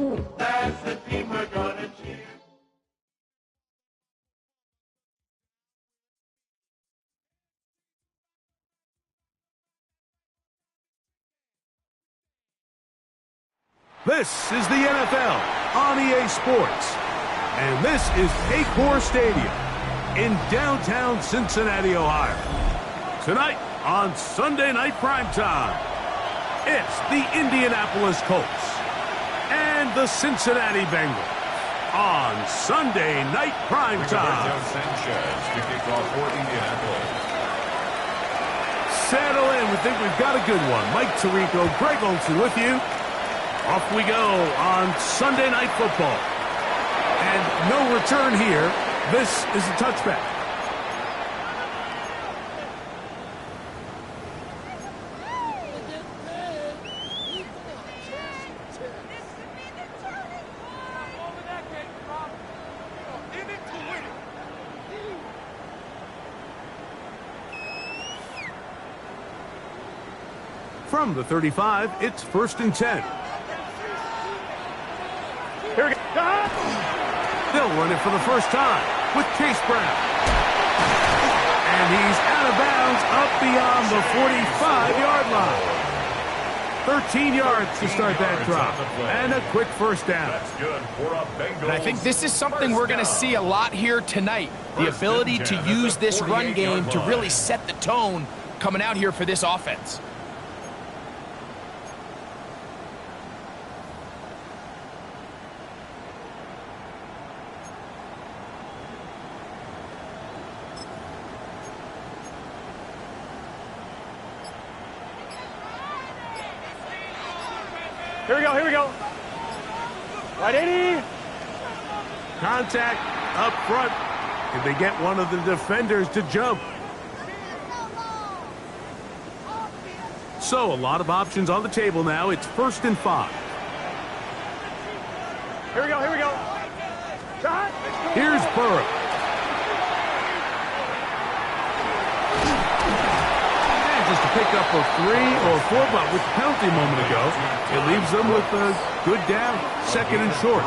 That's the team we're gonna cheer. This is the NFL on EA Sports, and this is Acor Stadium in downtown Cincinnati, Ohio. Tonight on Sunday Night Primetime, it's the Indianapolis Colts and the Cincinnati Bengals on Sunday Night Primetime. Settle in. We think we've got a good one. Mike Tirico, Greg Olson with you. Off we go on Sunday Night Football. And no return here. This is a touchback. From the 35, it's 1st and 10. Here we go. They'll run it for the first time with Chase Brown. And he's out of bounds up beyond the 45-yard line. 13 yards to start that drop. And a quick first down. And I think this is something we're going to see a lot here tonight. The ability to use this run game to really set the tone coming out here for this offense. Here we go. Right, 80. Contact up front. Can they get one of the defenders to jump? So a lot of options on the table now. It's 1st and 5. Here we go. Shot. Here's Burrow. Just to pick up a 3 or 4, but with the penalty a moment ago, it leaves them with a good down, 2nd and short.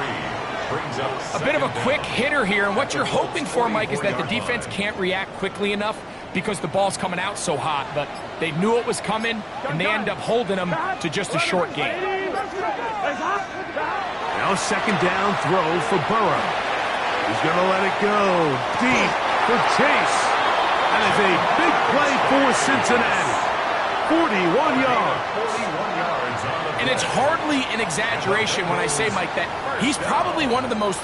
A bit of a quick hitter here, and what you're hoping for, Mike, is that the defense can't react quickly enough because the ball's coming out so hot, but they knew it was coming, and they end up holding them to just a short gain. Now 2nd down throw for Burrow. He's going to let it go deep for Chase. That is a big play for Cincinnati. 41 yards. And it's hardly an exaggeration when I say, Mike, that he's probably one of the most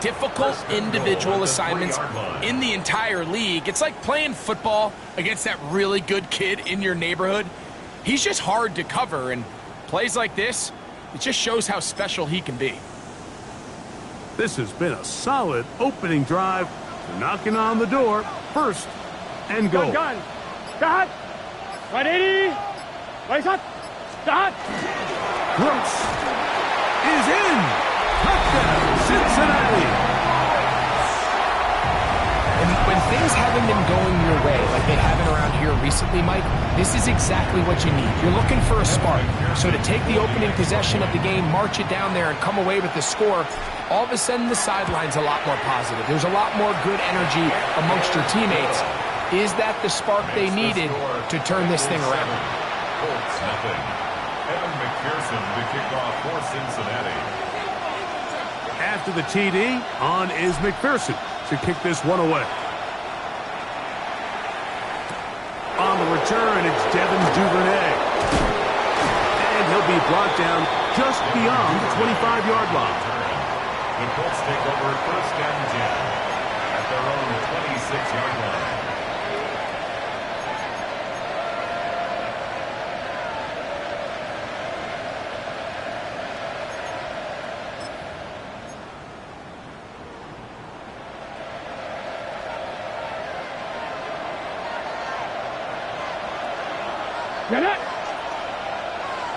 difficult individual assignments in the entire league. It's like playing football against that really good kid in your neighborhood. He's just hard to cover, and plays like this, it just shows how special he can be. This has been a solid opening drive. Knocking on the door. 1st and goal. Gun. Shot. Right, 80. Right shot. Shot. Brooks is in. Touchdown, Cincinnati. And when things haven't been going your way like they haven't around here recently, Mike, this is exactly what you need. You're looking for a spark. So to take the opening possession of the game, march it down there, and come away with the score, all of a sudden the sideline's a lot more positive. There's a lot more good energy amongst your teammates. Is that the spark they needed to turn this thing around? Colts nothing. Evan McPherson to kick off for Cincinnati. After the TD, on is McPherson to kick this one away. On the return, it's Devin Duvernay. And he'll be brought down just beyond the 25-yard line. The Colts take over 1st and 10 at their own 26-yard line. Get it.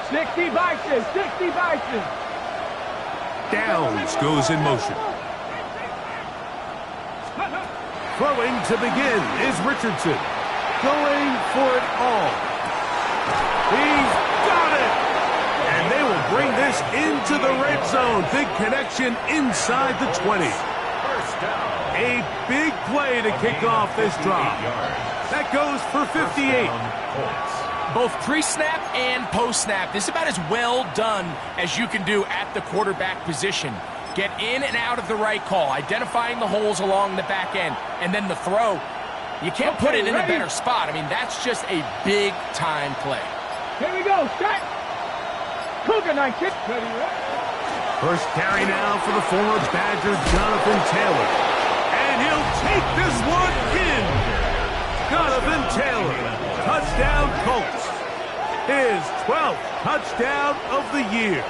60 Bison. Downs goes in motion. Throwing to begin is Richardson. Going for it all. He's got it. And they will bring this into the red zone. Big connection inside the 20. First down. A big play to kick off this drive. That goes for 58. Both pre-snap and post-snap. This is about as well done as you can do at the quarterback position. Get in and out of the right call, identifying the holes along the back end, and then the throw. You can't put it in a better spot. I mean, that's just a big-time play. Here we go. Start. Cougar 9 kick. First carry now for the former Badger, Jonathan Taylor. And he'll take this one in. Jonathan Taylor, touchdown Colts. His 12th touchdown of the year.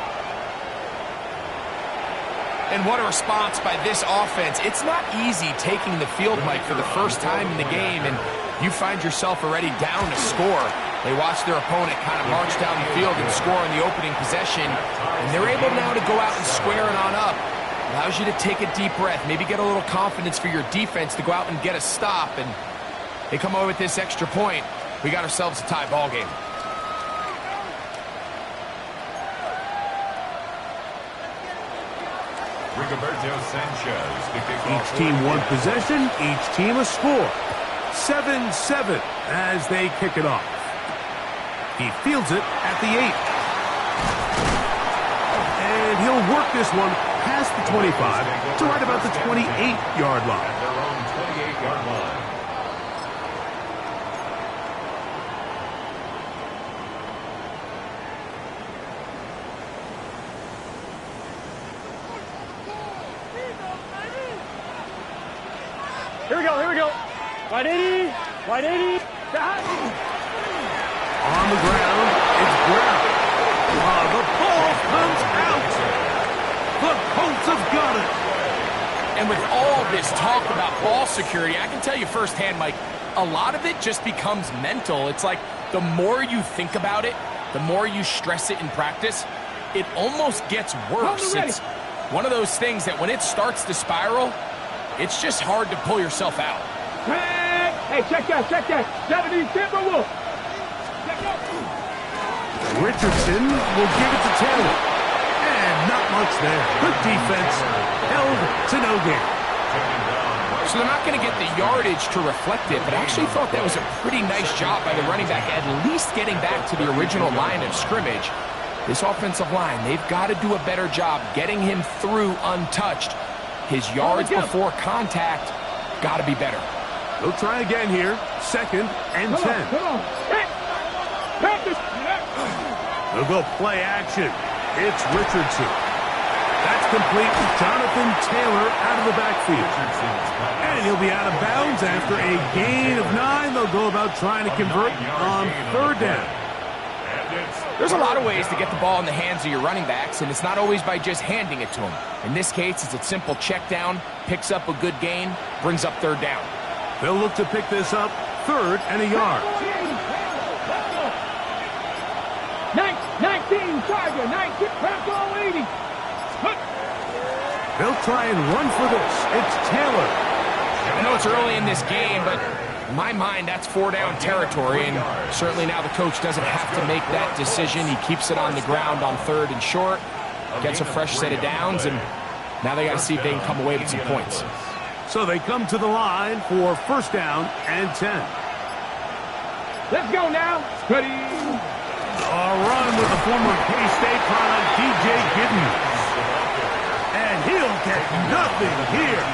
And what a response by this offense. It's not easy taking the field, Mike, for the first time in the game, and you find yourself already down to score. They watch their opponent kind of march down the field and score in the opening possession, and they're able now to go out and square it on up. Allows you to take a deep breath, maybe get a little confidence for your defense to go out and get a stop, and they come away with this extra point. We got ourselves a tie ball game. Each team one possession, each team a score. 7-7 as they kick it off. He fields it at the 8. And he'll work this one past the 25 to right about the 28-yard line. At their own 28-yard line. Here we go. Here we go. Wide 80. Wide 80. On the ground, it's Brown. The ball comes out. The Colts have got it. And with all this talk about ball security, I can tell you firsthand, Mike, a lot of it just becomes mental. It's like the more you think about it, the more you stress it in practice, it almost gets worse. It's one of those things that when it starts to spiral, it's just hard to pull yourself out. Hey, check that, check that. 70 Timberwolf. Richardson will give it to Taylor. And not much there. Good defense. Held to no gain. So they're not going to get the yardage to reflect it, but I actually thought that was a pretty nice job by the running back, at least getting back to the original line of scrimmage. This offensive line, they've got to do a better job getting him through untouched. His yards before contact got to be better. They'll try again here. 2nd and 10. Come on. They'll go play action. It's Richardson. That's complete with Jonathan Taylor out of the backfield. And he'll be out of bounds after a gain of 9. They'll go about trying to convert on 3rd down. There's a lot of ways to get the ball in the hands of your running backs, and it's not always by just handing it to them. In this case, it's a simple check down, picks up a good gain, brings up 3rd down. They'll look to pick this up 3rd and a yard. 19, Charger, 19, Purple 80. They'll try and run for this. It's Taylor. I know it's early in this game, but in my mind, that's 4-down territory, and certainly now the coach doesn't have to make that decision. He keeps it on the ground on 3rd and short, gets a fresh set of downs, and now they got to see if they can come away with some points. So they come to the line for 1st down and 10. Let's go now. Ready. A run with the former K-State product, DJ Giddens. And he'll get nothing here.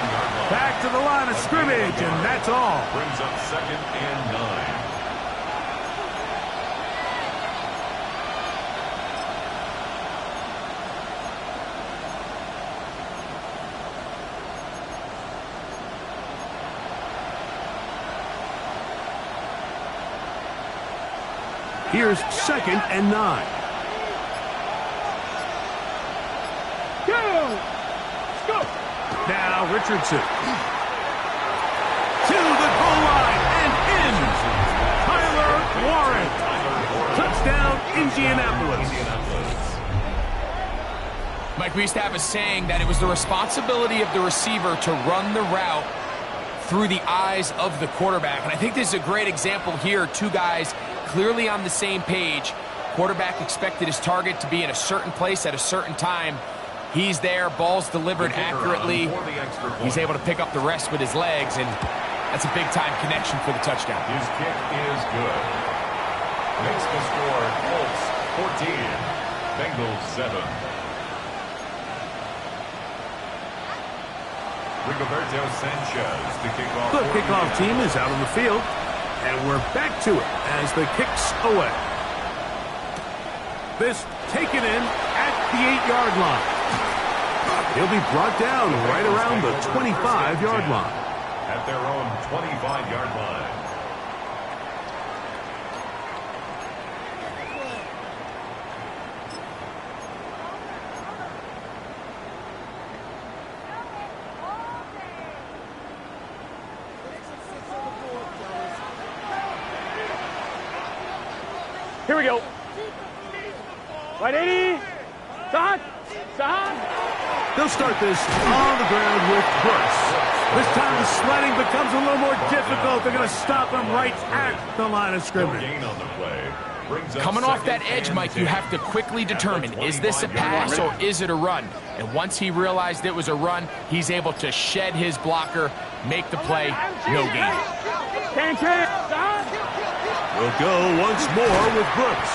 Back to the line of scrimmage, and that's all. Brings up 2nd and 9. Here's 2nd and 9. Go! Now Richardson. To the goal line and in. Tyler Warren. Touchdown, Indianapolis. Mike, we used to have a saying that it was the responsibility of the receiver to run the route through the eyes of the quarterback. And I think this is a great example here. Two guys clearly on the same page. Quarterback expected his target to be in a certain place at a certain time. He's there, ball's delivered accurately. He's able to pick up the rest with his legs, and that's a big-time connection for the touchdown. His kick is good. Makes the score Colts 14, Bengals 7. Rigoberto Sanchez to kick off. The kickoff team is out on the field, and we're back to it as the kick's away. This taken in at the 8-yard line. He'll be brought down right around the 25-yard line. At their own 25-yard line. Here we go. Right 80. Sahad. Sahad. They'll start this on the ground with Brooks. This time the sledding becomes a little more difficult. They're going to stop him right at the line of scrimmage. Gain on the play. Coming off that edge, Mike, you have to quickly determine, is this a pass or is it a run? And once he realized it was a run, he's able to shed his blocker, make the play, no gain. We'll go once more with Brooks.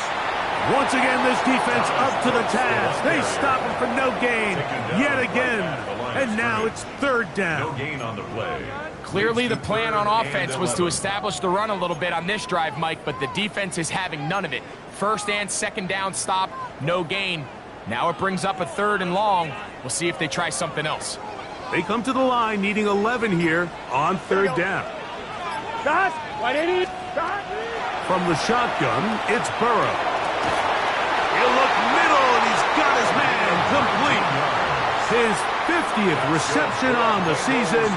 Once again, this defense up to the task. They stop him for no gain yet again. And now it's third down. No gain on the play. Clearly the plan on offense was to establish the run a little bit on this drive, Mike, but the defense is having none of it. First and second down stop, no gain. Now it brings up a third and long. We'll see if they try something else. They come to the line needing 11 here on third down. From the shotgun, it's Burrow. He'll look middle, and he's got his man complete. His 50th reception on the season,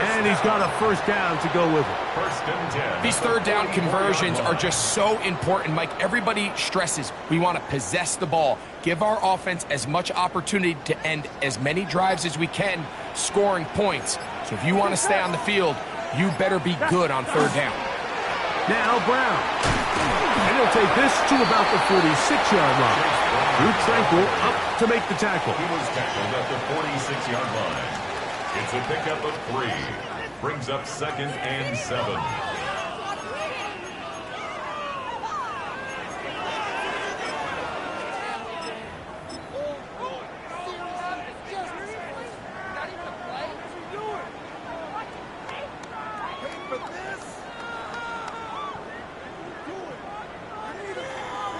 and he's got a first down to go with it. First and 10. These third down conversions are just so important, Mike. Everybody stresses we want to possess the ball, give our offense as much opportunity to end as many drives as we can, scoring points. So if you want to stay on the field, you better be good on third down. Now Brown. And he'll take this to about the 46-yard line. Drew Tranquil up to make the tackle. He was tackled at the 46-yard line. It's a pickup of 3. Brings up second and 7.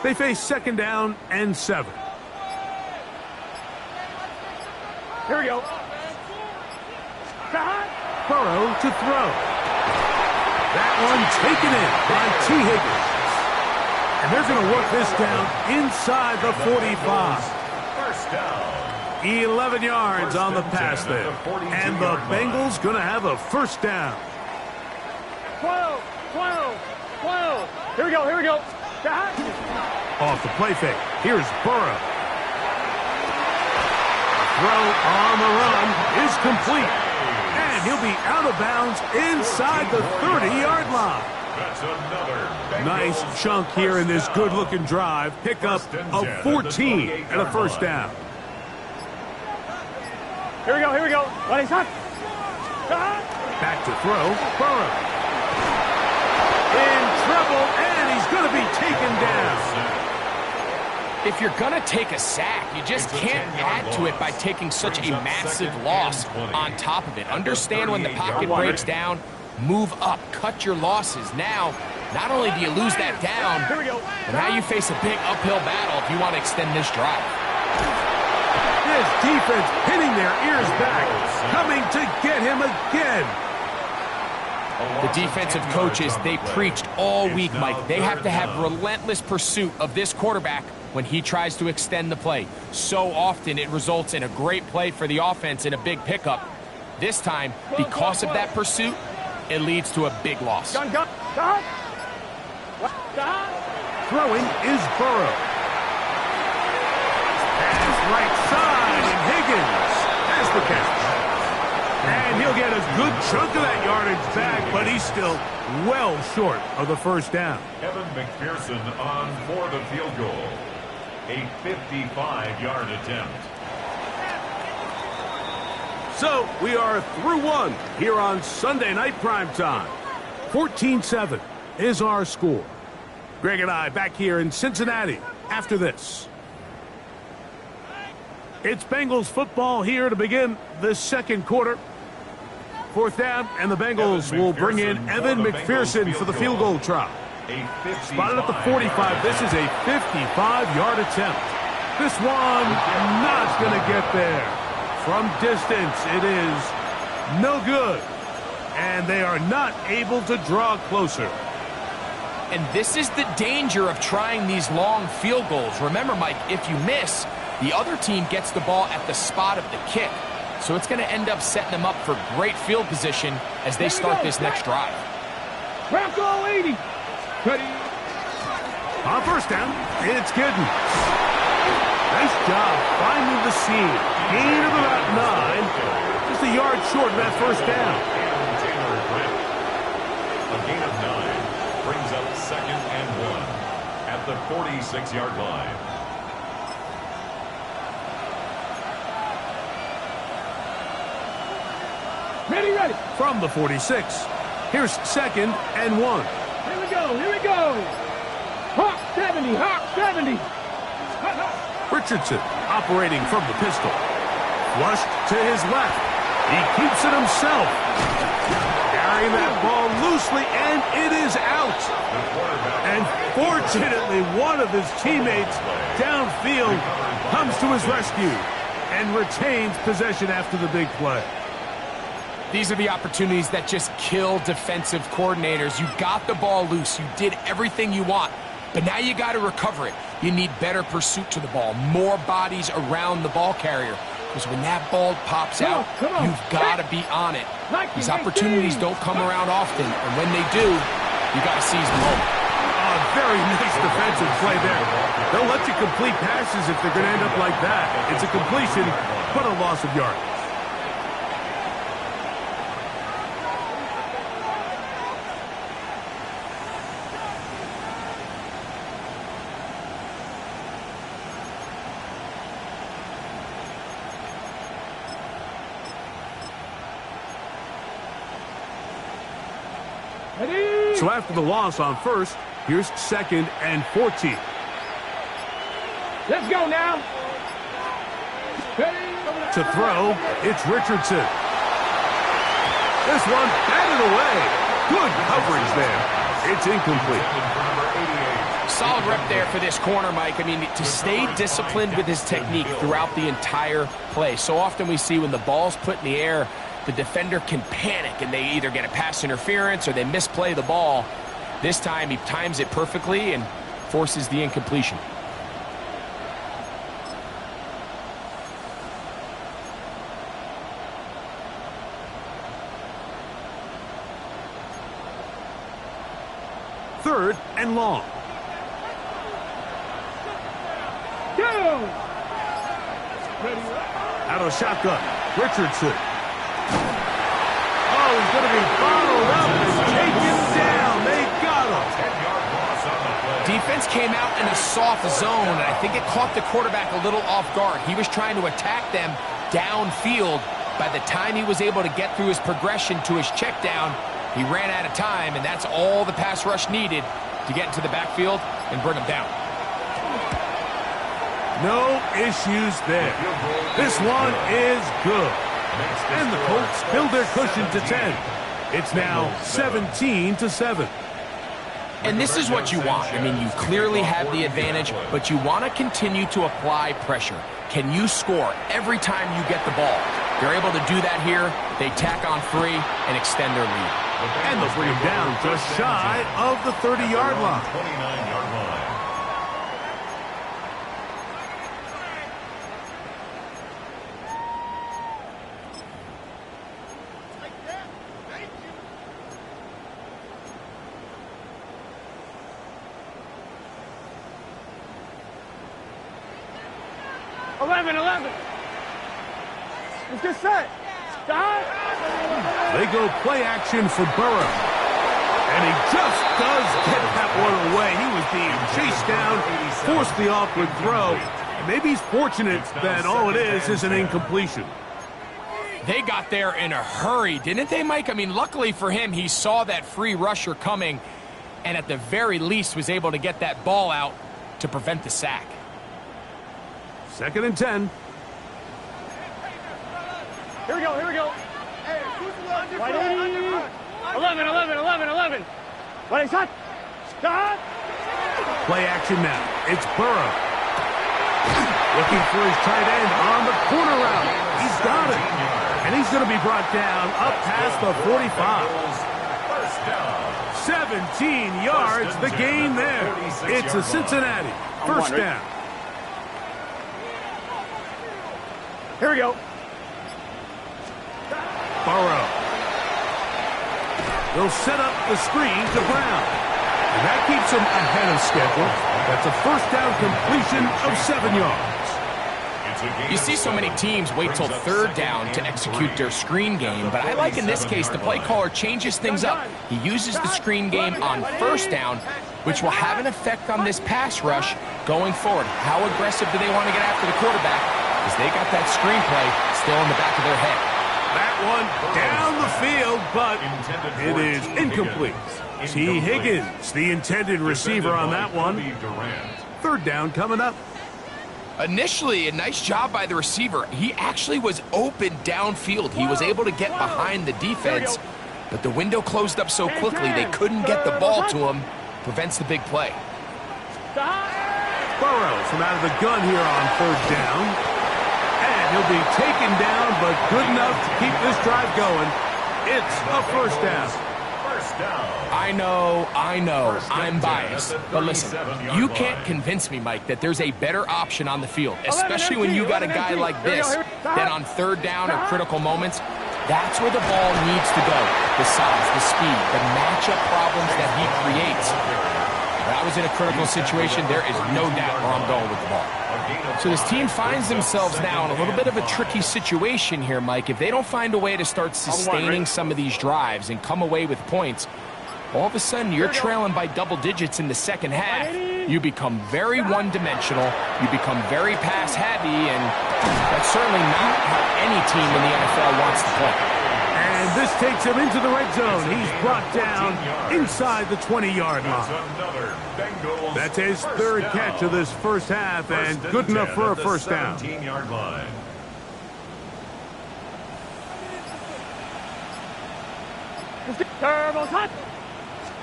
They face second down and 7. Here we go. Burrow to throw. That one taken in by T. Higgins. And they're going to work this down inside the 45. First down. 11 yards on the pass there. And the Bengals going to have a first down. 12. Here we go. Off the play fake. Here's Burrow. Throw on the run is complete. And he'll be out of bounds inside the 30-yard line. That's another Nice chunk here in this good-looking drive. Pickup of 14 and a first down. Here we go. Running shot. Back to throw. Burrow. In trouble, and he's going to be taken down. If you're going to take a sack, you just can't add to it by taking such a massive loss on top of it. Understand when the pocket breaks down, move up, cut your losses. Now, not only do you lose that down, but now you face a big uphill battle if you want to extend this drive. This defense pinning their ears back, coming to get him again. The defensive coaches, they preached all week, Mike. They have to have relentless pursuit of this quarterback when he tries to extend the play. So often it results in a great play for the offense and a big pickup. This time, because of that pursuit, it leads to a big loss. Throwing is Burrow. Pass right side, and Higgins has the catch. And He'll get a good chunk of that yardage back, but he's still well short of the first down. Evan McPherson on for the field goal. A 55-yard attempt. So we are through one here on Sunday Night Primetime. 14-7 is our score. Greg and I back here in Cincinnati after this. It's Bengals football here to begin the second quarter. Fourth down, and the Bengals will bring in Evan McPherson for the field goal try. Spotted at the 45. This is a 55-yard attempt. This one not going to get there. From distance, it is no good. And they are not able to draw closer. And this is the danger of trying these long field goals. Remember, Mike, if you miss, the other team gets the ball at the spot of the kick. So it's going to end up setting them up for great field position as they start this next drive. Bronco 80. Ready. On first down, it's Gidden. Nice job finding the seam. Gain of about 9. Just a yard short of that first down. A gain of 9 brings up 2nd and 1 at the 46-yard line. Ready. From the 46, here's 2nd and 1. Here we go. Hawk 70. Richardson operating from the pistol. Flushed to his left. He keeps it himself. Carrying that ball loosely, and it is out. And fortunately, one of his teammates downfield comes to his rescue and retains possession after the big play. These are the opportunities that just kill defensive coordinators. You got the ball loose. You did everything you want. But now you got to recover it. You need better pursuit to the ball, more bodies around the ball carrier. Because when that ball pops out, you've got to be on it. These opportunities don't come around often, and when they do, you got to seize the moment. Very nice defensive play there. They'll let you complete passes if they're going to end up like that. It's a completion, but a loss of yardage. So after the loss on first, here's 2nd and 14. Let's go now. To throw, it's Richardson. This one batted away. Good coverage there. It's incomplete. Solid rep there for this corner, Mike. I mean, to stay disciplined with his technique throughout the entire play. So often we see when the ball's put in the air, the defender can panic and they either get a pass interference or they misplay the ball. This time he times it perfectly and forces the incompletion. Third and long. Go! Out of shotgun, Richardson. Oh, he's going to be followed up and taken down. They got him. Defense came out in a soft zone, and I think it caught the quarterback a little off guard. He was trying to attack them downfield. By the time he was able to get through his progression to his check down, he ran out of time, and that's all the pass rush needed to get into the backfield and bring him down. No issues there. This one is good. And the Colts build their cushion to 10. It's now 17-7. And this is what you want. I mean, you clearly have the advantage, but you want to continue to apply pressure. Can you score every time you get the ball? They're able to do that here. They tack on 3 and extend their lead. And they'll bring him down just shy of the 30-yard line. 29-yard line. Let's get set. Stop. They go play action for Burrow. And he just does get that one away. He was being chased down, forced the awkward throw. And maybe he's fortunate that all it is an incompletion. They got there in a hurry, didn't they, Mike? I mean, luckily for him, he saw that free rusher coming and at the very least was able to get that ball out to prevent the sack. 2nd and 10. Here we go, here we go. Hey, right 11, 11, 11, 11. Ready, shot. Stop. Play action now. It's Burrow. Looking for his tight end on the corner route. He's got it. And he's going to be brought down up past the 45. 17 yards, the gain there. It's a Cincinnati first down. Here we go. Burrow. They'll set up the screen to Brown. And that keeps him ahead of schedule. That's a first down completion of 7 yards. You see so many teams wait till 3rd down to execute their screen game, but I like in this case the play caller changes things up. He uses the screen game on 1st down, which will have an effect on this pass rush going forward. How aggressive do they want to get after the quarterback? Because they got that screen play still in the back of their head. That one down the field, but it is incomplete. T. Higgins, the intended receiver on that one. 3rd down coming up. Initially, a nice job by the receiver. He actually was open downfield. He was able to get behind the defense, but the window closed up so quickly they couldn't get the ball to him. Prevents the big play. Burrow from out of the gun here on 3rd down. And he'll be taken down, but good enough to keep this drive going. It's a first down. I know, I'm biased. But listen, you can't convince me, Mike, that there's a better option on the field, especially when you got a guy like this, that on 3rd down or critical moments, that's where the ball needs to go. The size, the speed, the matchup problems that he creates. If I was in a critical situation, there is no doubt where I'm going with the ball. So this team finds themselves now in a little bit of a tricky situation here, Mike. If they don't find a way to start sustaining some of these drives and come away with points, all of a sudden you're trailing by double digits in the 2nd half. You become very one-dimensional. You become very pass-heavy, and that's certainly not how any team in the NFL wants to play. And this takes him into the red zone. He's brought down inside the 20-yard line. That's his 3rd catch of this first half, and good enough for a first down. Turbo hot.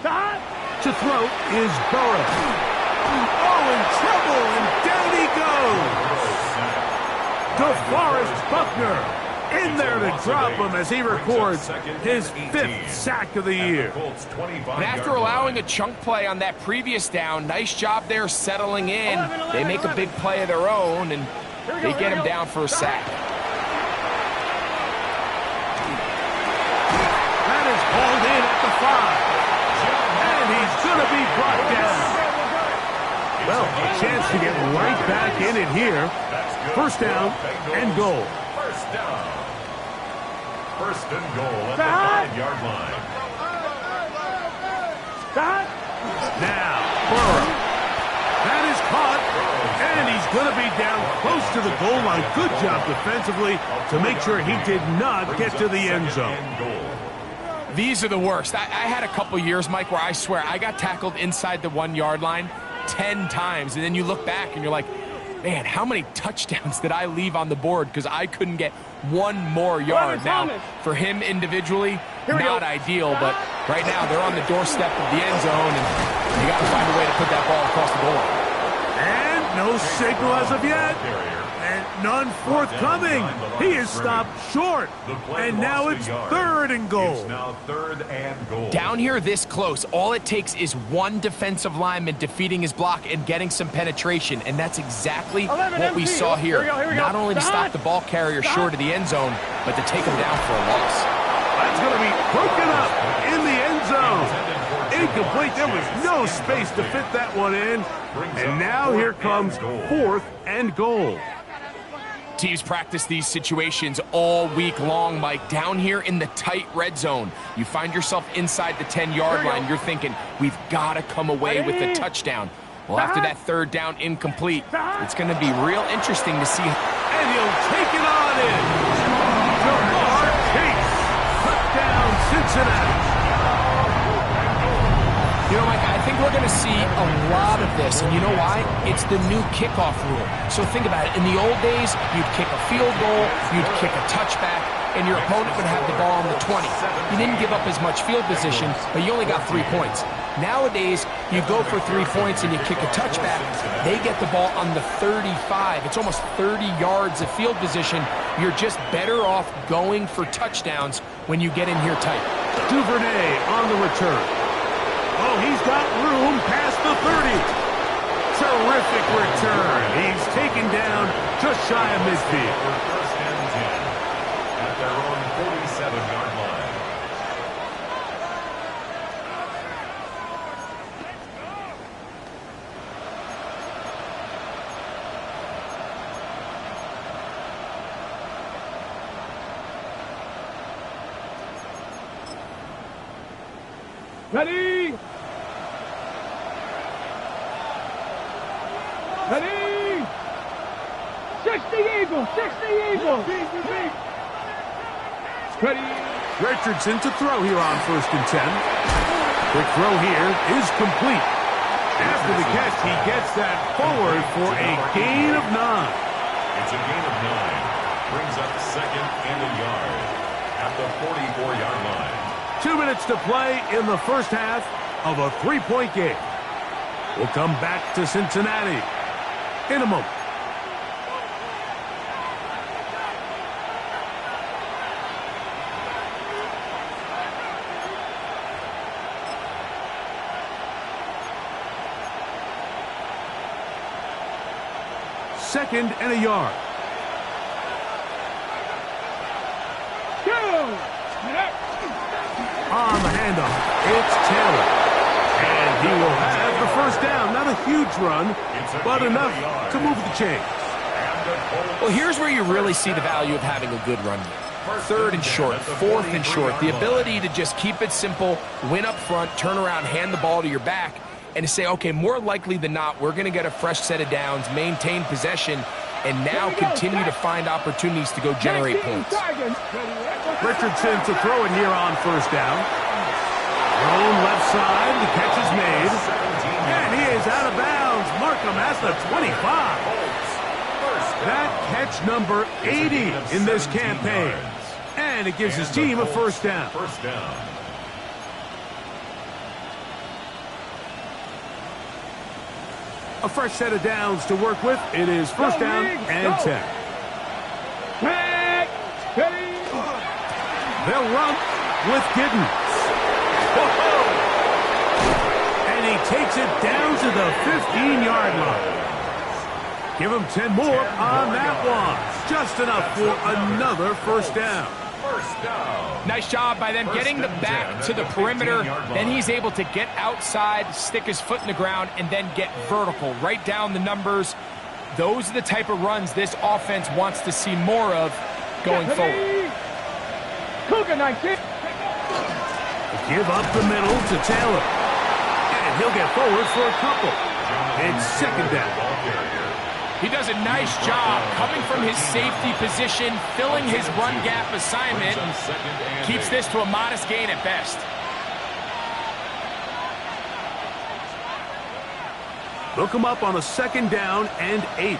To throw is Burrow. Oh, in trouble, and down he goes. DeForest Buckner in there to drop him as he records his 5th sack of the year. And after allowing a chunk play on that previous down, nice job there settling in. They make a big play of their own, and they get him down for a sack. That is hauled in at the 5. And he's going to be brought down. Well, a chance to get right back in it here. First down and goal. First and goal at the 5-yard line. Now, Burrow. That is caught, and he's going to be down close to the goal line. Good job defensively to make sure he did not get to the end zone. These are the worst. I had a couple years, Mike, where I swear I got tackled inside the 1-yard line 10 times, and then you look back and you're like, man, how many touchdowns did I leave on the board because I couldn't get one more yard? Now, for him individually, not ideal, but right now they're on the doorstep of the end zone, and you got to find a way to put that ball across the goal line. And no signal as of yet. And none forthcoming. He is stopped short. And now it's 3rd and goal. Down here this close, all it takes is one defensive lineman defeating his block and getting some penetration, and that's exactly what we saw here. Not only to stop the ball carrier short of the end zone, but to take him down for a loss. That's going to be broken up in the end zone. Incomplete. There was no space to fit that one in. And now here comes 4th and goal. Teams practice these situations all week long, Mike. Down here in the tight red zone, you find yourself inside the 10-yard line. You're thinking, we've got to come away with a touchdown. Well, after that third down incomplete, it's going to be real interesting to see. And he'll take it on in. Jamar Chase. Touchdown, Cincinnati. You know, Mike, I think we're going to see a lot of this, and you know why? It's the new kickoff rule. So think about it. In the old days, you'd kick a field goal, you'd kick a touchback, and your opponent would have the ball on the 20. You didn't give up as much field position, but you only got 3 points. Nowadays, you go for 3 points and you kick a touchback. They get the ball on the 35. It's almost 30 yards of field position. You're just better off going for touchdowns when you get in here tight. Duvernay on the return. Oh, he's got room past the 30. Terrific return. He's taken down just shy of midfield. First and 10 at their own 47-yard line. Ready? Ready? 60 Eagles, 60 Eagles. Ready? Richardson to throw here on 1st and 10. Quick throw here is complete. After the catch, he gets that forward for a gain of 9. It's a gain of 9. Brings up 2nd and a yard at the 44-yard line. 2 minutes to play in the first half of a 3-point game. We'll come back to Cincinnati in a moment. Second and a yard. On the handoff, it's Taylor. And he will have the first down. Not a huge run, but enough to move the chains. Well, here's where you really see the value of having a good run game. 3rd and short, 4th and short. The ability to just keep it simple, win up front, turn around, hand the ball to your back, and to say, okay, more likely than not, we're going to get a fresh set of downs, maintain possession, and now continue to find opportunities to go generate points. Richardson to throw it here on 1st down. Thrown left side, the catch is made. And he is out of bounds. Markham has the 25. That catch number 80 in this campaign. And it gives his team a first down. First down. A fresh set of downs to work with. It is 1st down and 10. They'll run with Giddens. And he takes it down to the 15-yard line. Give him 10 more on that one. Just enough for another first down. First down. Nice job by them getting the back to the perimeter. Then he's able to get outside, stick his foot in the ground, and then get vertical. Right down the numbers. Those are the type of runs this offense wants to see more of going forward. Cougar 19. Give up the middle to Taylor. And he'll get forward for a couple. It's 2nd down. He does a nice job coming from his safety position, filling his run gap assignment. Keeps this to a modest gain at best. They'll come up on a 2nd down and 8.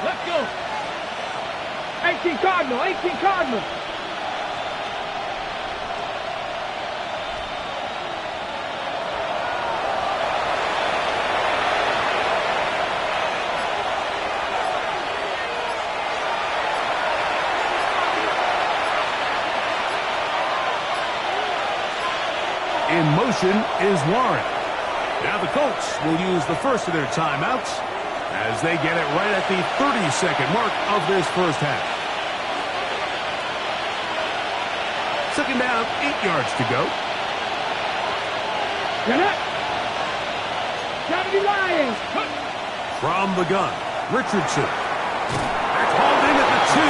Let's go. 18 Cardinal, 18 Cardinal. In motion is Warren. Now the Colts will use the first of their timeouts as they get it right at the 30-second mark of this first half. 2nd down, 8 yards to go. Lions. From the gun, Richardson. They're called in at the 2.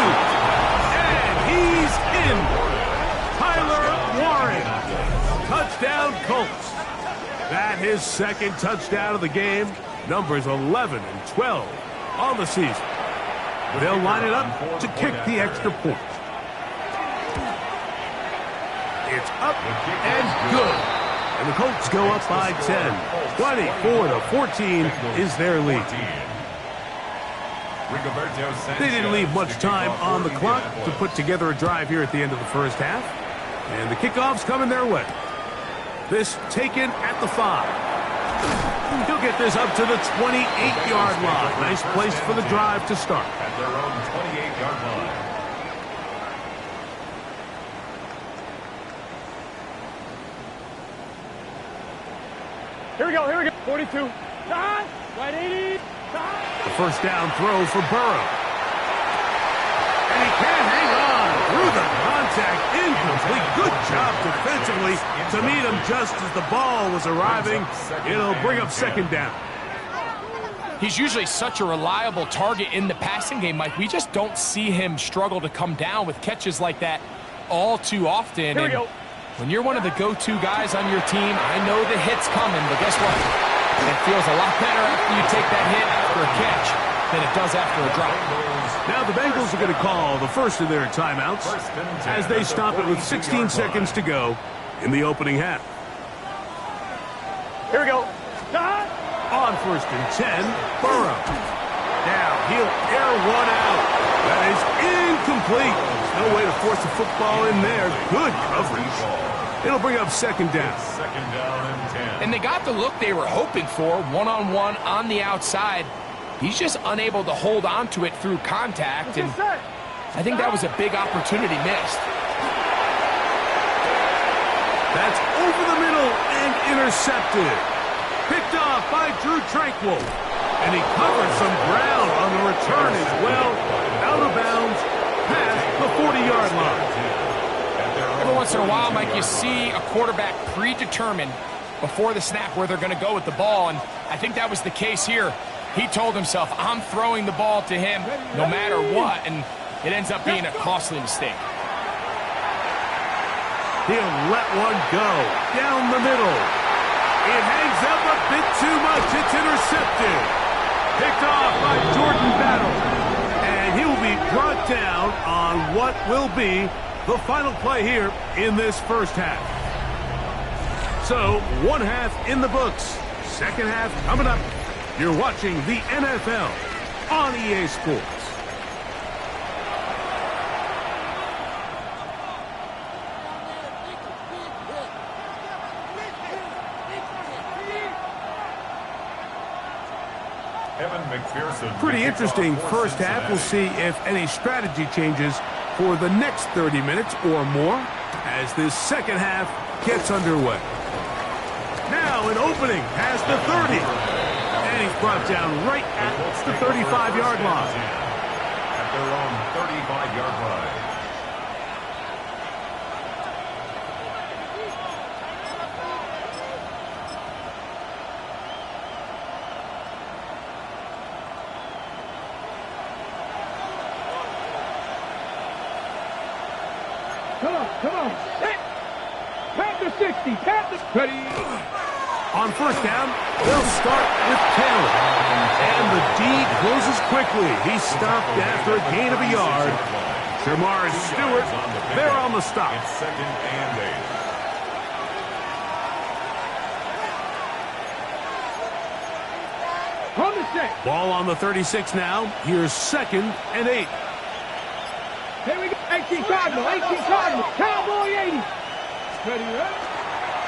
And he's in. Tyler Warren. Touchdown, Colts. That his second touchdown of the game. Numbers 11 and 12 on the season. They'll line it up to kick the extra point. It's up and good. And the Colts go up by 10. 24-14 is their lead. They didn't leave much time on the clock to put together a drive here at the end of the first half. And the kickoff's coming their way. This taken at the 5. He'll get this up to the 28-yard line. Nice place for the drive to start. At their own 28-yard line. Here we go, here we go. 42. Right 80. The first down throw for Burrow. And he can't hang on through the contact. Incomplete. Good job defensively to meet him just as the ball was arriving. It'll bring up second down. He's usually such a reliable target in the passing game, Mike. We just don't see him struggle to come down with catches like that all too often. Here we go. When you're one of the go-to guys on your team, I know the hit's coming, but guess what? It feels a lot better after you take that hit after a catch than it does after a drop. Now the Bengals are going to call the first of their timeouts as they stop it with 16 seconds to go in the opening half. Here we go. On first and 10, Burrow. Now he'll air one out. That is incomplete. There's no way to force the football in there. Good coverage. It'll bring up second down. Second down and 10. And they got the look they were hoping for, one-on-one on the outside. He's just unable to hold on to it through contact, and I think that was a big opportunity missed. That's over the middle and intercepted. Picked off by Drew Tranquil. And he covered some ground on the return as well. Out of bounds past the 40-yard line. Every once in a while, Mike, you see a quarterback predetermined before the snap where they're going to go with the ball, and I think that was the case here. He told himself, I'm throwing the ball to him no matter what, and it ends up being a costly mistake. He'll let one go down the middle. It hangs up a bit too much. It's intercepted. Picked off by Jordan Battle. And he will be brought down on what will be the final play here in this first half. So, one half in the books. Second half coming up. You're watching the NFL on EA Sports. Pretty interesting first half. We'll see if any strategy changes for the next 30 minutes or more as this second half gets underway. Now an opening past the 30. And he's brought down right at the 35-yard line. At their own 35-yard line. Come on. Hey. Panther 60. Panther ready. On first down, they'll start with Taylor. And the D closes quickly. He stopped after a gain of a yard. Shamar Stewart, they're on the stop. It's second and 8. On the set. Ball on the 36 now. Here's second and 8. Here we go. 18 Cardinal. Cowboy 80. Ready.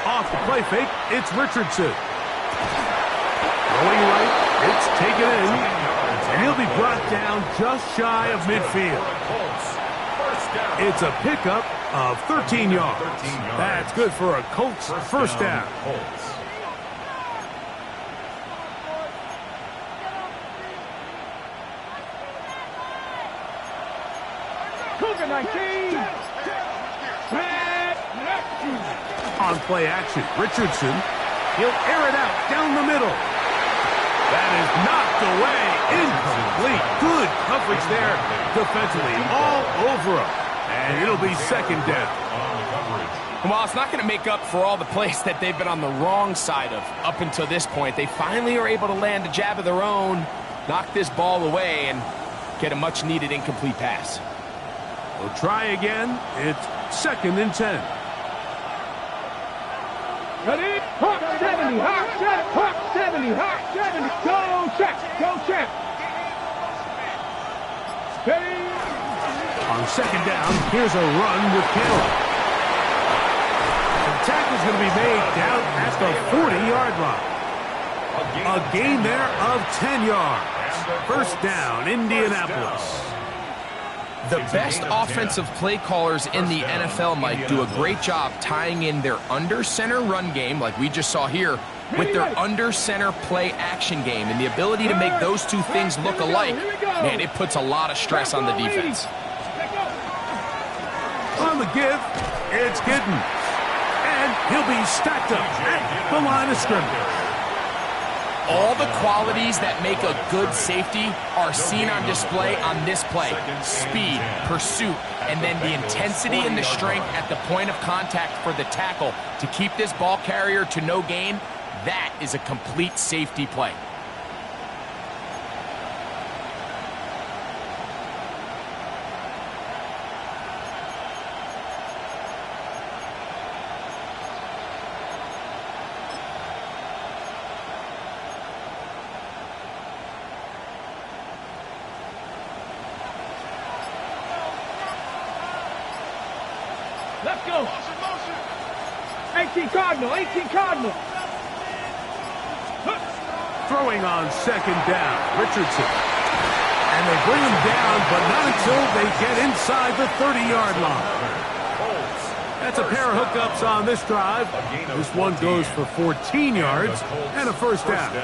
Off the play fake, it's Richardson. Going right, it's taken in. And he'll be brought down just shy of midfield. It's a pickup of 13 yards. That's good for a Colts first down. Cougar 19. On play action, Richardson. He'll air it out down the middle. That is knocked away. Incomplete. Good coverage there defensively. All over him. And it'll be second down. Well, it's not going to make up for all the plays that they've been on the wrong side of up until this point. They finally are able to land a jab of their own, knock this ball away, and get a much-needed incomplete pass. We'll try again. It's second and 10. Ready? Hawk 70, Hawk 70, Hawk 70. Go check, go check. Ready? On second down, here's a run with Caleb. The tackle's going to be made down at the 40-yard line. A gain there of 10 yards. First down, Indianapolis. The best offensive play callers in the NFL, Mike, do a great job tying in their under-center run game, like we just saw here, with their under-center play action game. And the ability to make those two things look alike, man, it puts a lot of stress on the defense. On the give, it's Gittin. And he'll be stacked up at the line of scrimmage. All the qualities that make a good safety are seen on display on this play. Speed, pursuit, and then the intensity and the strength at the point of contact for the tackle to keep this ball carrier to no gain. That is a complete safety play. Let's go. 18 Cardinal, 18 Cardinal. Throwing on second down, Richardson. And they bring him down, but not until they get inside the 30-yard line. That's a pair of hookups on this drive. This one goes for 14 yards and a first down.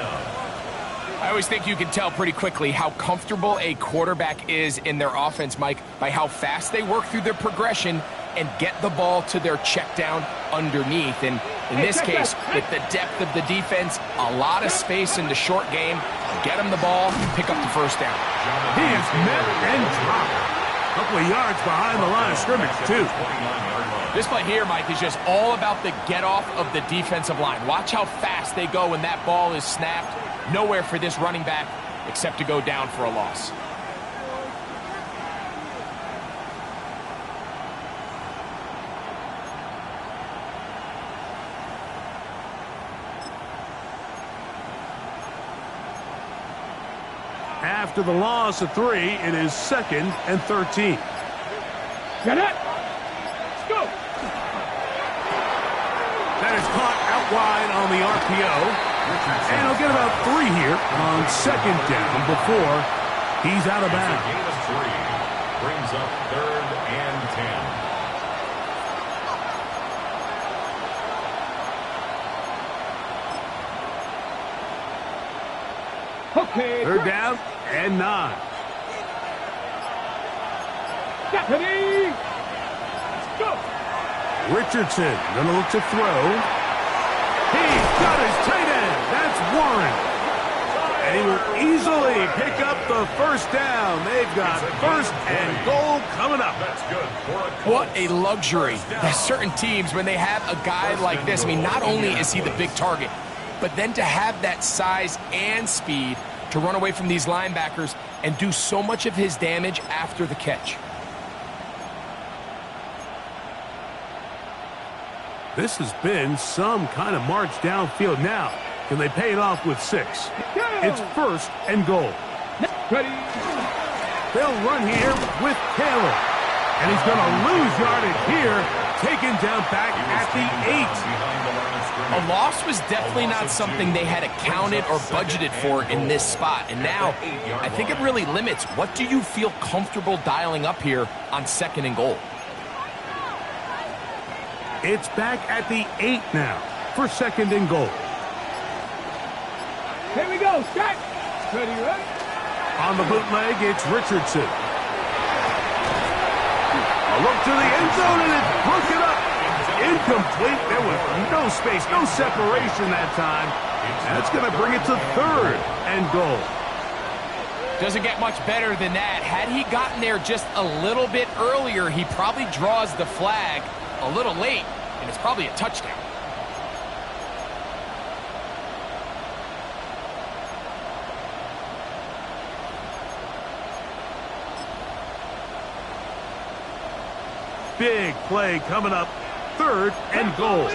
I always think you can tell pretty quickly how comfortable a quarterback is in their offense, Mike, by how fast they work through their progression and get the ball to their check down underneath. And in this case, with the depth of the defense, a lot of space in the short game, get them the ball, pick up the first down. He is met and dropped. A couple of yards behind the line of scrimmage, too. This play here, Mike, is just all about the get-off of the defensive line. Watch how fast they go when that ball is snapped. Nowhere for this running back except to go down for a loss. After the loss of 3, it is second and 13. Get it. Let's go. That is caught out wide on the RPO. And he'll get about 3 here on second down before he's out of bounds. Gain of 3 brings up third and 10. Okay. Third down and 9. Deputy. Let's go. Richardson gonna look to throw. He's got his tight end. That's Warren. And he will easily pick up the first down. They've got first and goal coming up. That's good for a Colts. What a luxury. There's certain teams, when they have a guy like this, I mean, not only is he the big target, but then to have that size and speed to run away from these linebackers and do so much of his damage after the catch. This has been some kind of march downfield now. Can they pay it off with 6? It's first and goal. Ready. They'll run here with Taylor. And he's going to lose yardage here. Taken down back at the 8. A loss was definitely not something they had accounted or budgeted for in this spot. And now, I think it really limits. What do you feel comfortable dialing up here on second and goal? It's back at the 8 now for second and goal. Here we go. Set. Ready, ready. On the bootleg, it's Richardson. A look to the end zone, and it's broken up. Incomplete. There was no space, no separation that time. That's going to bring it to 3rd and goal. Doesn't get much better than that. Had he gotten there just a little bit earlier, he probably draws the flag a little late, and it's probably a touchdown. Big play coming up. 3rd and goal.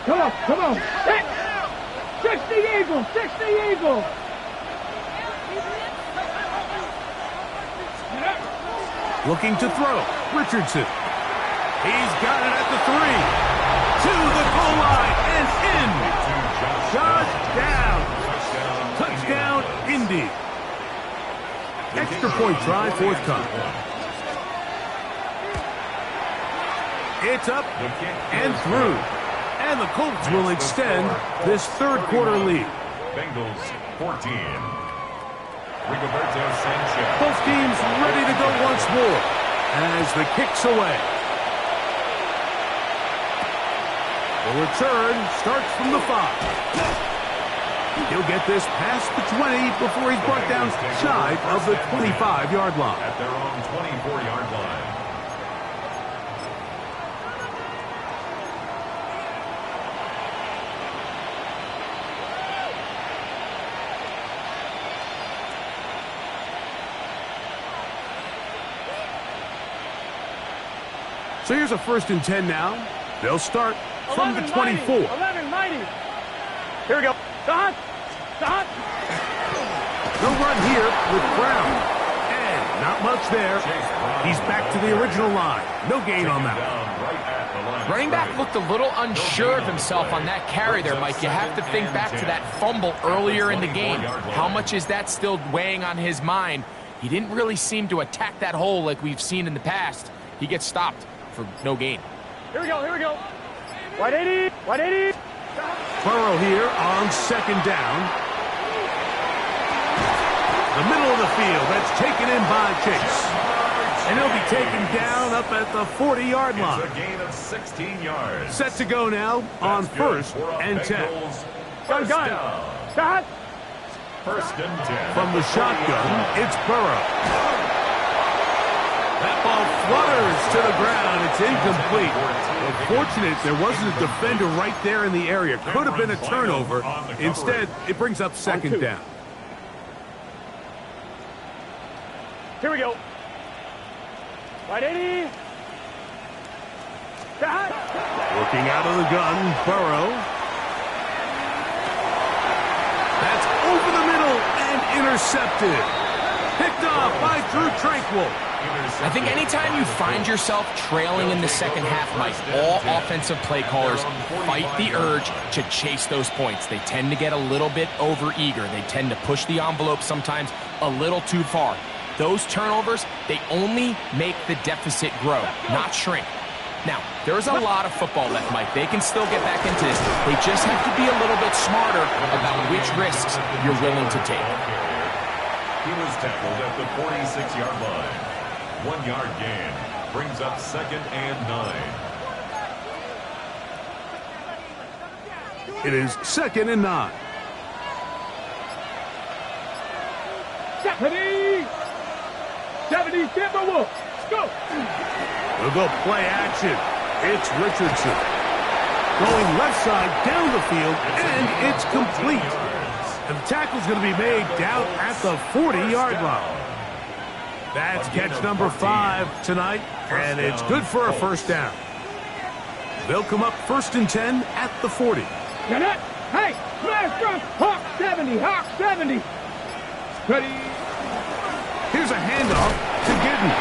Come on. 60 Eagles, 60 Eagles. Looking to throw. Richardson. He's got it at the 3. To the goal line and in. Touchdown, Indy. Extra point try forthcoming. It's up and through. And the Colts will extend this 3rd quarter lead. Bengals 14. Rigoberto Sanchez. Both teams ready to go once more as the kick's away. The return starts from the 5. He'll get this past the 20 before he's brought down shy of the 25-yard line. At their own 24-yard line. So here's a 1st and 10 now. They'll start from the 24. 11, mighty. Here we go. Stop. No run here with Brown. And not much there. He's back to the original line. No gain on that. Running back looked a little unsure of himself on that carry there, Mike. You have to think back to that fumble earlier in the game. How much is that still weighing on his mind? He didn't really seem to attack that hole like we've seen in the past. He gets stopped for no gain. Here we go. White 80. Burrow here on 2nd down. The middle of the field, that's taken in by Chase. And he'll be taken down up at the 40-yard line. It's a gain of 16 yards. Set to go now on 1st and 10. Gun. Stop. 1st and 10. From the shotgun, it's Burrow. That ball flutters to the ground. It's incomplete. Unfortunate there wasn't a defender right there in the area. Could have been a turnover. Instead, it brings up 2nd down. Here we go. White 80. Stop. Looking out of the gun, Burrow. That's over the middle and intercepted. Picked off by Drew Tranquil. I think anytime you find yourself trailing in the 2nd half, Mike, all offensive play callers fight the urge to chase those points. They tend to get a little bit overeager. They tend to push the envelope sometimes a little too far. Those turnovers, they only make the deficit grow, not shrink. Now, there's a lot of football left, Mike. They can still get back into this. They just have to be a little bit smarter about which risks you're willing to take. He was tackled at the 46-yard line. 1-yard gain brings up 2nd and 9. It is 2nd and 9. 70, Timberwolves. Go. We'll go play action. It's Richardson. Going left side down the field, and it's complete. And the tackle's going to be made down at the 40-yard line. That's catch number 5 tonight, and it's good for a 1st down. They'll come up 1st and 10 at the 40. Hey, smash drunk. Hawk 70, Hawk 70. Ready. Here's a handoff to Giddens.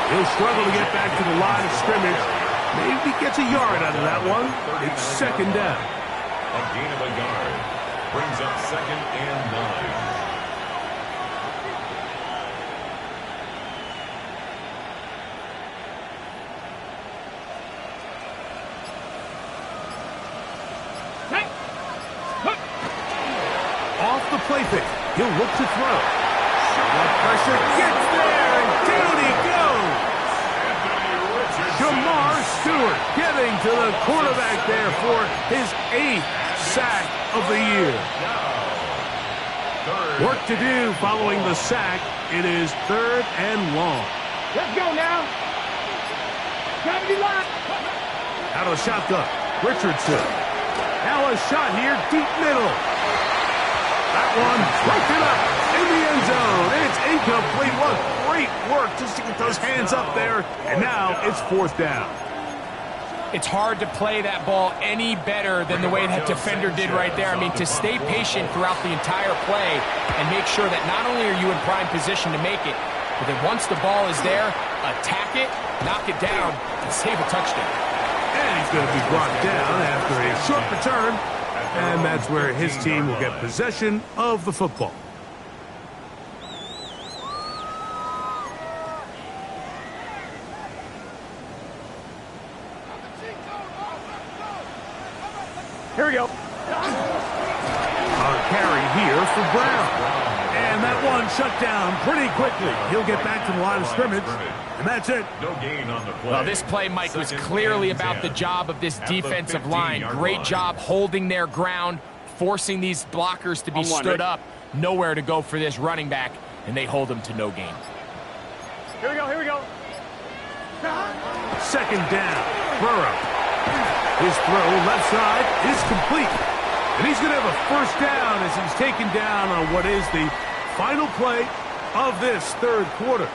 He'll struggle to get back to the line of scrimmage. Maybe gets a yard out of that one. It's 2nd down. A gain of a yard brings up 2nd and 9. Off the play fake. He'll look to throw. What pressure gets there, and down he goes. Jamar Stewart. Stewart getting to the quarterback there for his 8th sack of the year. Work to do following the sack. It is 3rd and long. Let's go now. Gravity lock. Out of the shotgun. Richardson. Now a shot here, deep middle. That one broken up in the end zone. It's incomplete. What great work just to get those hands up there. And now it's 4th down. It's hard to play that ball any better than the way that defender did right there. I mean, to stay patient throughout the entire play and make sure that not only are you in prime position to make it, but that once the ball is there, attack it, knock it down, and save a touchdown. And he's going to be brought down after a short return. And that's where his team will get possession of the football. Here we go. A carry here for Brown. And that one shut down pretty quickly. He'll get back to the line of scrimmage. And that's it. No gain on the play. Well, this play, Mike, was clearly about the job of this defensive line. Great job holding their ground, forcing these blockers to be stood up. Nowhere to go for this running back, and they hold him to no gain. Here we go, here we go. 2nd down. Burrow. His throw left side is complete. And he's going to have a 1st down as he's taken down on what is the final play of this 3rd quarter.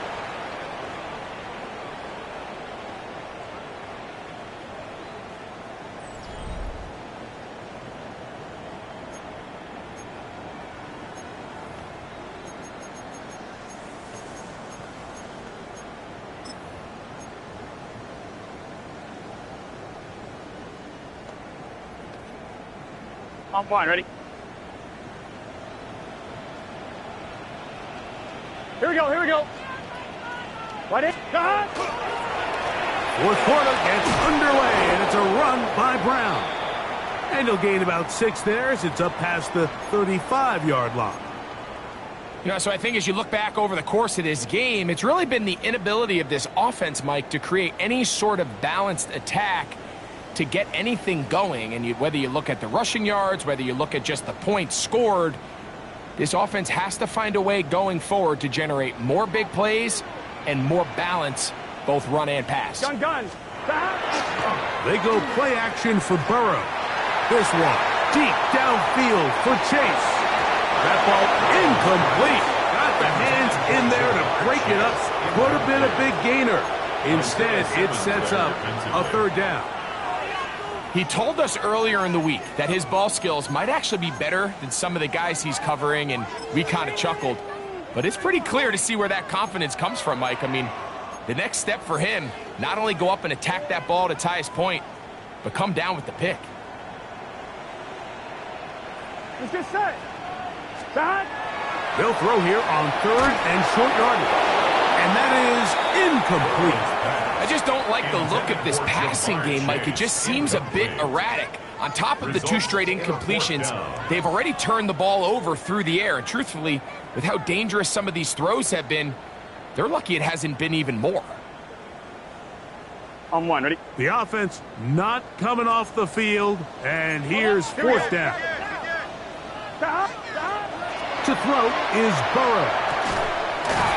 On one, ready? Here we go, here we go. Right in. 4th quarter gets underway, and it's a run by Brown. And he'll gain about 6 there as it's up past the 35-yard line. You know, so I think as you look back over the course of this game, it's really been the inability of this offense, Mike, to create any sort of balanced attack to get anything going. And whether you look at the rushing yards, whether you look at just the points scored, this offense has to find a way going forward to generate more big plays and more balance, both run and pass. Gun. They go play action for Burrow. This one, deep downfield for Chase. That ball incomplete. Got the hands in there to break it up. Would have been a big gainer. Instead, it sets up a 3rd down. He told us earlier in the week that his ball skills might actually be better than some of the guys he's covering, and we kind of chuckled. But it's pretty clear to see where that confidence comes from, Mike. I mean, the next step for him, not only go up and attack that ball to tie his point, but come down with the pick. Let's get set. Back. They'll throw here on 3rd and short yardage. And that is incomplete. I just don't like the look of this passing game, Mike. It just seems a bit erratic. On top of the 2 straight incompletions, they've already turned the ball over through the air. And truthfully, with how dangerous some of these throws have been, they're lucky it hasn't been even more. On one, ready? The offense not coming off the field. And here's 4th down. To throw is Burrow.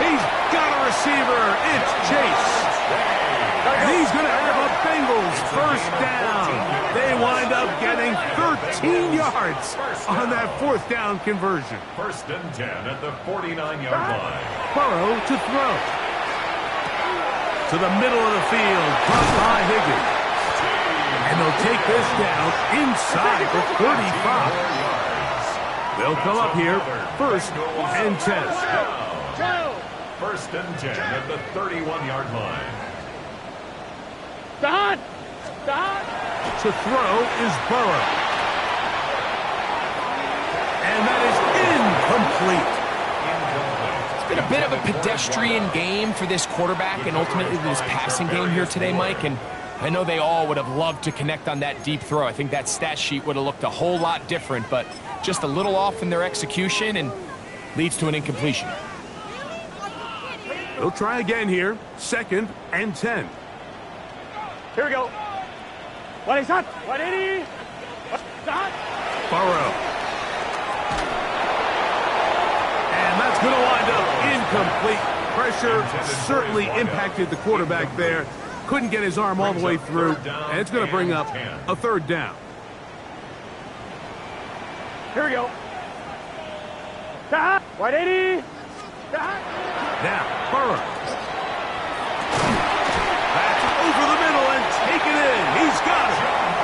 He's got a receiver. It's Chase. And he's going to have a Bengals 1st down. They wind up getting 13 yards on that 4th down conversion. 1st and 10 at the 49-yard line. Burrow to throw. To the middle of the field, caught by Higgins. And they'll take this down inside the 35. They'll come up here, 1st and 10. 1st and 10 at the 31-yard line. Stop. To throw is Burrow. And that is incomplete. It's been a bit of a pedestrian game for this quarterback and ultimately this passing game here today, Mike. And I know they all would have loved to connect on that deep throw. I think that stat sheet would have looked a whole lot different, but just a little off in their execution and leads to an incompletion. They'll try again here, 2nd and 10. Here we go. What is that? 180. Stop. Burrow. And that's going to wind up incomplete. Pressure certainly impacted the quarterback there. Couldn't get his arm all the way through, and it's going to bring up a third down. Here we go. Stop. 180. Stop. Now, Burrow. Back over the middle and take it in. He's got it.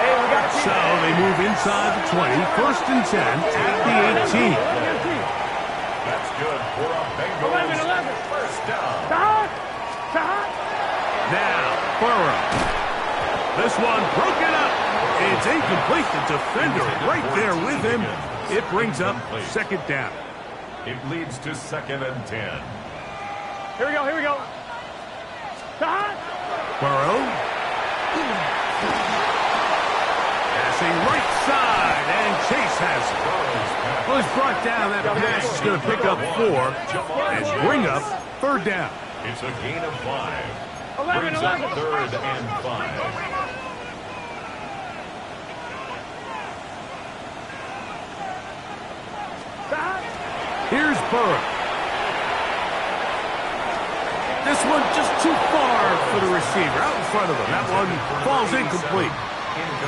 Hey, we got So they move inside the 20, 1st and 10 at the 18. That's good for a Bengals 11. first down. Stop. Stop. Now, Burrow. This one broken up. It's incomplete. The defender right there with him. It brings up 2nd down. It leads to 2nd and 10. Here we go. Here we go. Stop. Burrow. Passing right side, and Chase has it. Well, he's brought down. That pass is going to pick up 4 and bring up 3rd down. It's a gain of 5. 11. Brings up 3rd and 5. Here's Burrow. This one just too far for the receiver. Out in front of him. That one falls incomplete.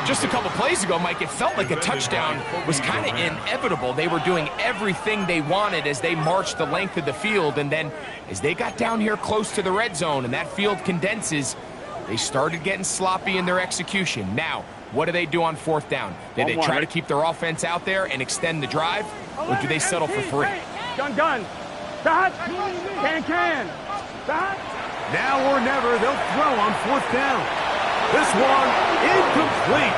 Just a couple plays ago, Mike, it felt like a touchdown was kind of inevitable. They were doing everything they wanted as they marched the length of the field, and then as they got down here close to the red zone and that field condenses, they started getting sloppy in their execution. Now, what do they do on 4th down? Do they try to keep their offense out there and extend the drive, or do they settle for 3? Gun. Stop. Can. Stop. Now or never, they'll throw on 4th down. This one, incomplete.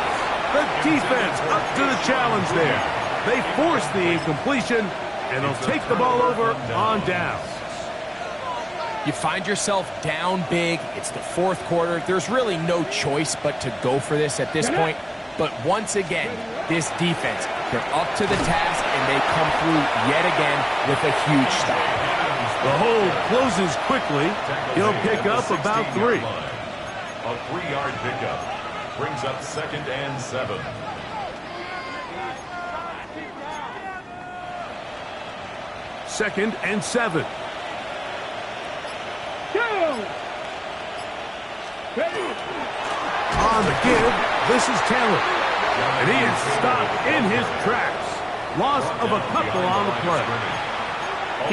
The defense up to the challenge there. They force the incompletion, and they'll take the ball over on down. You find yourself down big. It's the 4th quarter. There's really no choice but to go for this at this point. But once again, this defense, they're up to the task, and they come through yet again with a huge stop. The hold closes quickly. He'll pick up about 3. A 3-yard pickup brings up 2nd and 7. Second and 7. On the give, this is Taylor. And he is stopped in his tracks. Loss of a couple on the play.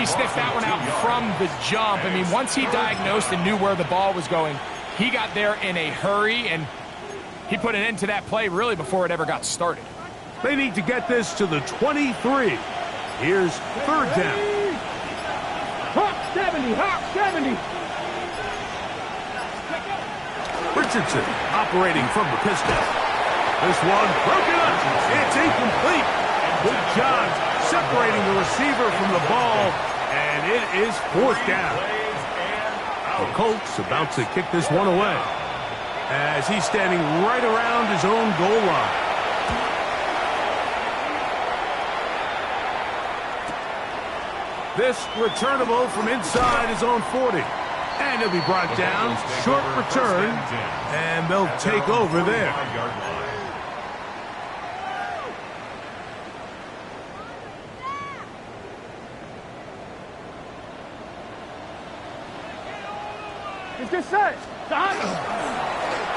He sniffed that one out from the jump. I mean, once he diagnosed and knew where the ball was going, he got there in a hurry, and he put an end to that play really before it ever got started. They need to get this to the 23. Here's 3rd down. Hawk 70. Richardson operating from the pistol. This one broken up. It's incomplete. Good job separating the receiver from the ball, and it is 4th down. The Colts about to kick this one away as he's standing right around his own goal line. This returnable from inside his own 40. And he'll be brought down. Short return. And they'll take over there. It's good set. Stop.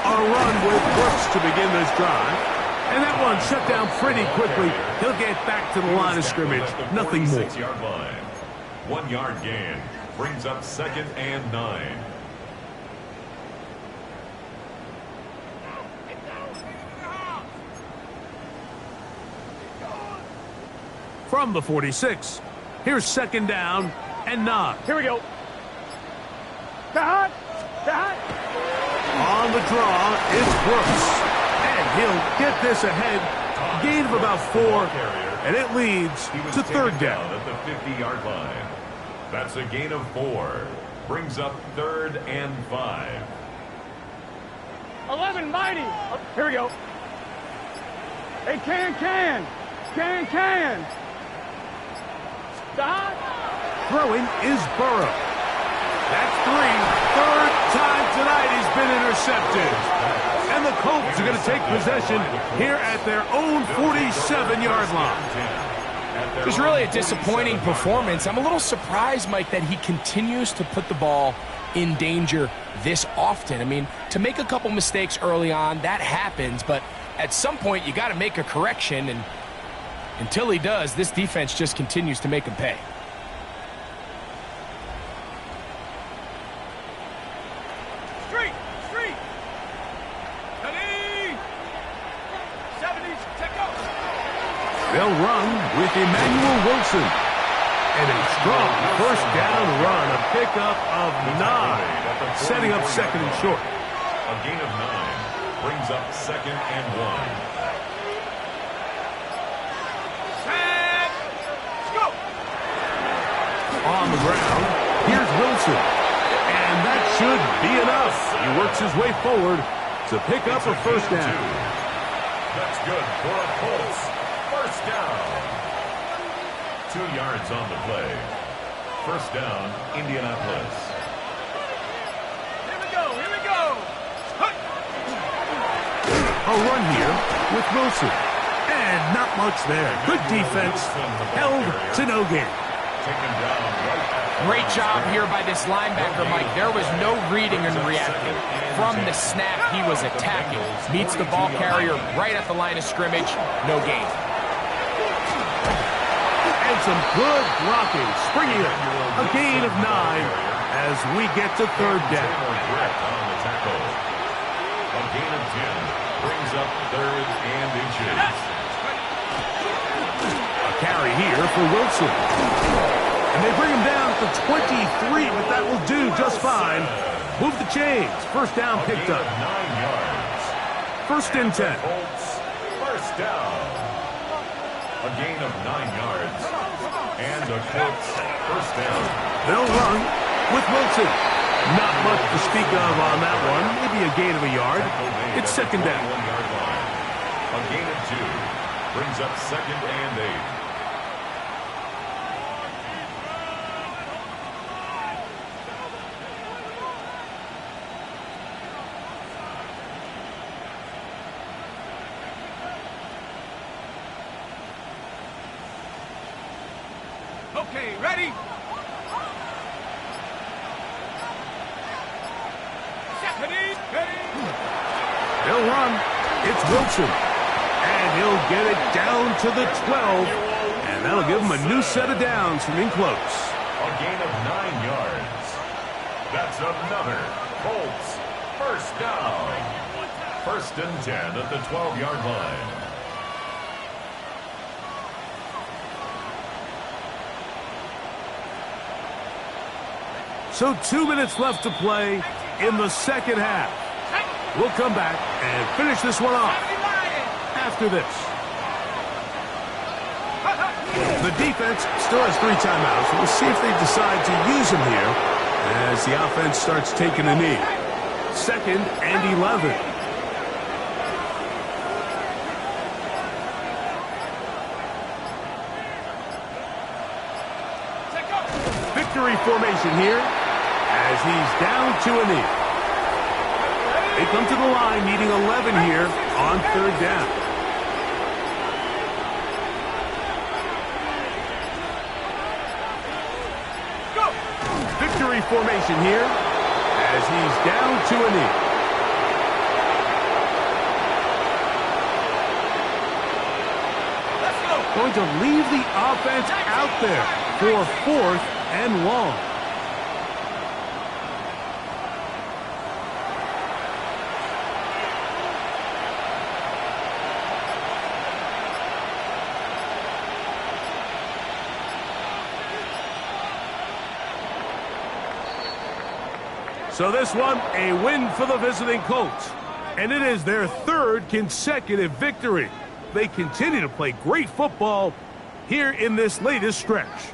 A run with Brooks to begin this drive. And that one shut down pretty quickly. He'll get back to the line of scrimmage. Nothing more. 1-yard gain brings up 2nd and 9. From the 46, here's 2nd down and 9. Here we go. Stop. On the draw is Brooks. And he'll get this ahead. Gain of about 4. And it leads to 3rd down. At the 50-yard line. That's a gain of 4. Brings up 3rd and 5. 11 mighty. Here we go. Hey, can. Stop. Throwing is Burrow. That's 3. 3rd time tonight he's been intercepted. And the Colts are going to take possession here at their own 47-yard line. It was really a disappointing performance. I'm a little surprised, Mike, that he continues to put the ball in danger this often. I mean, to make a couple mistakes early on, that happens, but at some point you got to make a correction, and until he does, this defense just continues to make him pay. They'll run with Emmanuel Wilson. And a strong first down run, a pickup of 9, setting up second and short. A gain of 9 brings up second and 1. Set, go. On the ground, here's Wilson. And that should be enough. He works his way forward to pick up a first down. That's good for a Colts. First down. 2 yards on the play. First down, Indianapolis. Here we go, here we go. A run here with Wilson. And not much there. Good defense. Held to no gain. Taken down right at Great job here by this linebacker, Mike. There was no reading and reacting. From the snap, he was attacking. Meets the ball carrier right at the line of scrimmage. No gain. And some good blocking. Springing it. A gain of 9 as we get to third down. on the tackle. A gain of 10 brings up third and inches. A carry here for Wilson. And they bring him down to 23, but that will do just fine. Move the chains. First down picked up. 9 yards. First and 10. Colts, first down. A gain of 9 yards. And a Colts first down. They'll run with Wilson. Not much to speak of on that one. Maybe a gain of a yard. It's second down. 1-yard line. A gain of 2 brings up second and 8. Okay, ready? They'll run. It's Wilson. And he'll get it down to the 12. And that'll give him a new set of downs from in close. A gain of 9 yards. That's another Colts first down. First and 10 at the 12-yard line. So 2 minutes left to play in the second half. We'll come back and finish this one off after this. The defense still has 3 timeouts. We'll see if they decide to use them here as the offense starts taking a knee. Second and 11. Victory formation here as he's down to a knee. They come to the line needing 11 here on third down. Victory formation here as he's down to a knee. Going to leave the offense out there for 4th and long. So this one, a win for the visiting Colts. And it is their 3rd consecutive victory. They continue to play great football here in this latest stretch.